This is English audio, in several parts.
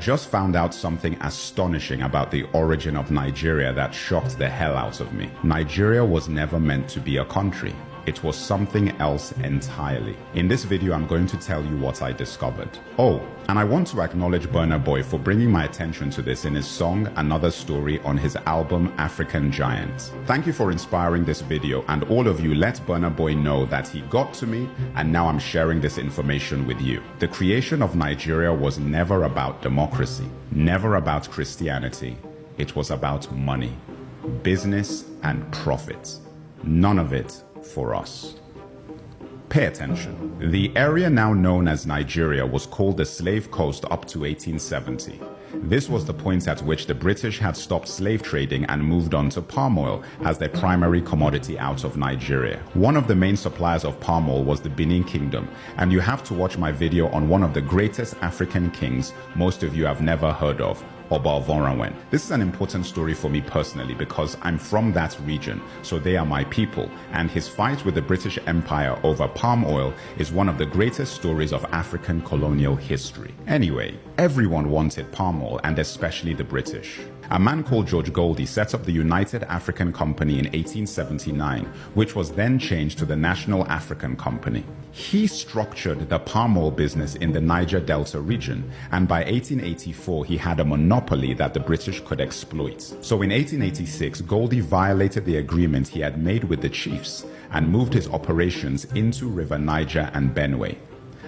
Just found out something astonishing about the origin of Nigeria that shocked the hell out of me. Nigeria was never meant to be a country. It was something else entirely. In this video, I'm going to tell you what I discovered. Oh, and I want to acknowledge Burna Boy for bringing my attention to this in his song Another Story on his album African Giant. Thank you for inspiring this video, and all of you let Burna Boy know that he got to me, and now I'm sharing this information with you. The creation of Nigeria was never about democracy, never about Christianity. It was about money, business, and profit. None of it for us. Pay attention. The area now known as Nigeria was called the Slave Coast up to 1870. This was the point at which the British had stopped slave trading and moved on to palm oil as their primary commodity out of Nigeria. One of the main suppliers of palm oil was the Benin Kingdom, and you have to watch my video on one of the greatest African kings most of you have never heard of, Oba Ovonramwen. This is an important story for me personally because I'm from that region, so they are my people, and his fight with the British Empire over palm oil is one of the greatest stories of African colonial history. Anyway, everyone wanted palm oil, and especially the British. A man called George Goldie set up the United African Company in 1879, which was then changed to the National African Company. He structured the palm oil business in the Niger Delta region, and by 1884 he had a monopoly that the British could exploit. So in 1886, Goldie violated the agreement he had made with the chiefs and moved his operations into River Niger and Benue.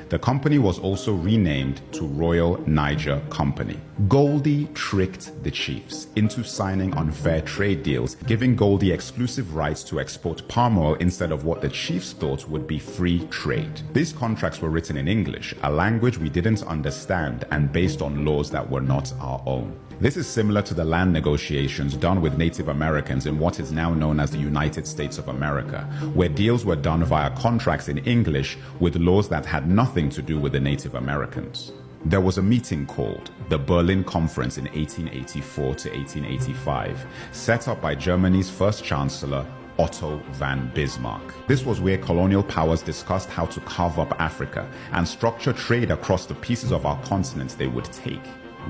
The company was also renamed to Royal Niger Company. Goldie tricked the chiefs into signing unfair trade deals, giving Goldie exclusive rights to export palm oil instead of what the chiefs thought would be free trade. These contracts were written in English, a language we didn't understand, and based on laws that were not our own. This is similar to the land negotiations done with Native Americans in what is now known as the United States of America, where deals were done via contracts in English with laws that had nothing to do with the Native Americans. There was a meeting called the Berlin Conference in 1884 to 1885, set up by Germany's first chancellor, Otto von Bismarck. This was where colonial powers discussed how to carve up Africa and structure trade across the pieces of our continent they would take.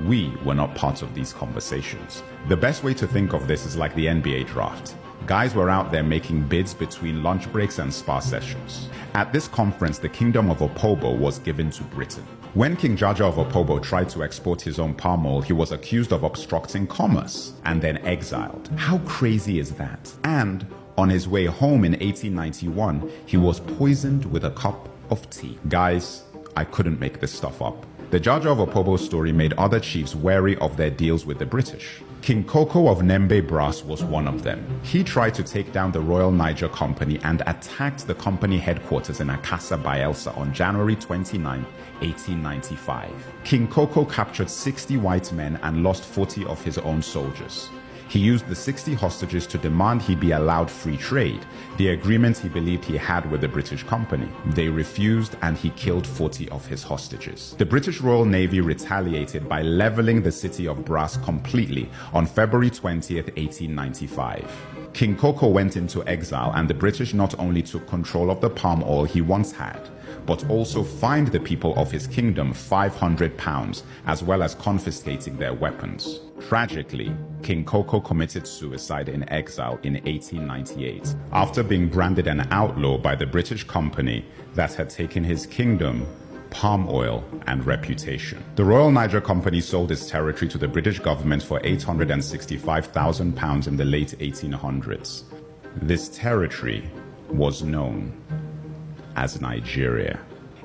We were not part of these conversations. The best way to think of this is like the NBA draft. Guys were out there making bids between lunch breaks and spa sessions. At this conference, the kingdom of Opobo was given to Britain. When King Jaja of Opobo tried to export his own palm oil, he was accused of obstructing commerce and then exiled. How crazy is that? And on his way home in 1891, he was poisoned with a cup of tea. Guys, I couldn't make this stuff up. The Jaja of Opobo story made other chiefs wary of their deals with the British. King Koko of Nembe Brass was one of them. He tried to take down the Royal Niger Company and attacked the company headquarters in Akassa, Bayelsa on January 29, 1895. King Koko captured 60 white men and lost 40 of his own soldiers. He used the 60 hostages to demand he be allowed free trade, the agreement he believed he had with the British company. They refused, and he killed 40 of his hostages. The British Royal Navy retaliated by leveling the city of Brass completely on February 20th, 1895. King Koko went into exile, and the British not only took control of the palm oil he once had, but also fined the people of his kingdom £500, as well as confiscating their weapons. Tragically, King Koko committed suicide in exile in 1898, after being branded an outlaw by the British company that had taken his kingdom, palm oil, and reputation. The Royal Niger Company sold its territory to the British government for £865,000 in the late 1800s. This territory was known as Nigeria.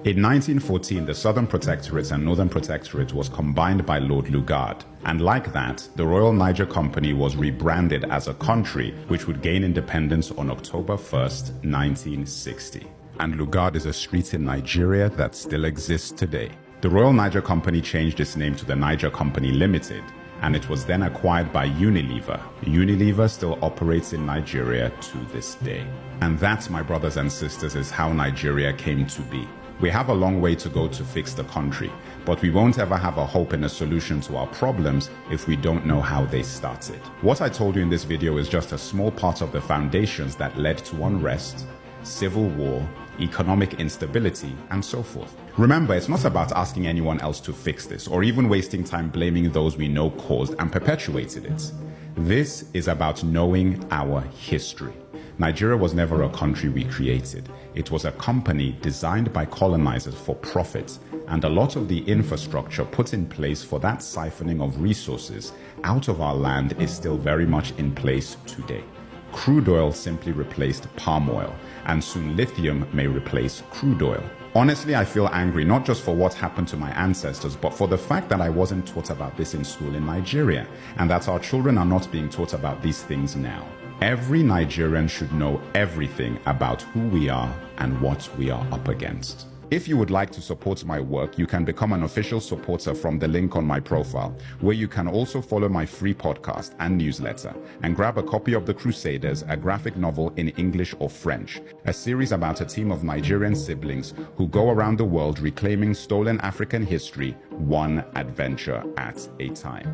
In 1914, the Southern Protectorate and Northern Protectorate was combined by Lord Lugard, and like that, the Royal Niger Company was rebranded as a country which would gain independence on October 1st, 1960. And Lugard is a street in Nigeria that still exists today. The Royal Niger Company changed its name to the Niger Company Limited, and it was then acquired by Unilever. Unilever still operates in Nigeria to this day. And that, my brothers and sisters, is how Nigeria came to be. We have a long way to go to fix the country, but we won't ever have a hope and a solution to our problems if we don't know how they started. What I told you in this video is just a small part of the foundations that led to unrest, civil war, economic instability, and so forth. Remember, it's not about asking anyone else to fix this, or even wasting time blaming those we know caused and perpetuated it. This is about knowing our history. Nigeria was never a country we created. It was a company designed by colonizers for profit, and a lot of the infrastructure put in place for that siphoning of resources out of our land is still very much in place today. Crude oil simply replaced palm oil, and soon lithium may replace crude oil. Honestly, I feel angry not just for what happened to my ancestors, but for the fact that I wasn't taught about this in school in Nigeria, and that our children are not being taught about these things now. Every Nigerian should know everything about who we are and what we are up against. If you would like to support my work, you can become an official supporter from the link on my profile, where you can also follow my free podcast and newsletter, and grab a copy of The Crusaders, a graphic novel in English or French, a series about a team of Nigerian siblings who go around the world reclaiming stolen African history, one adventure at a time.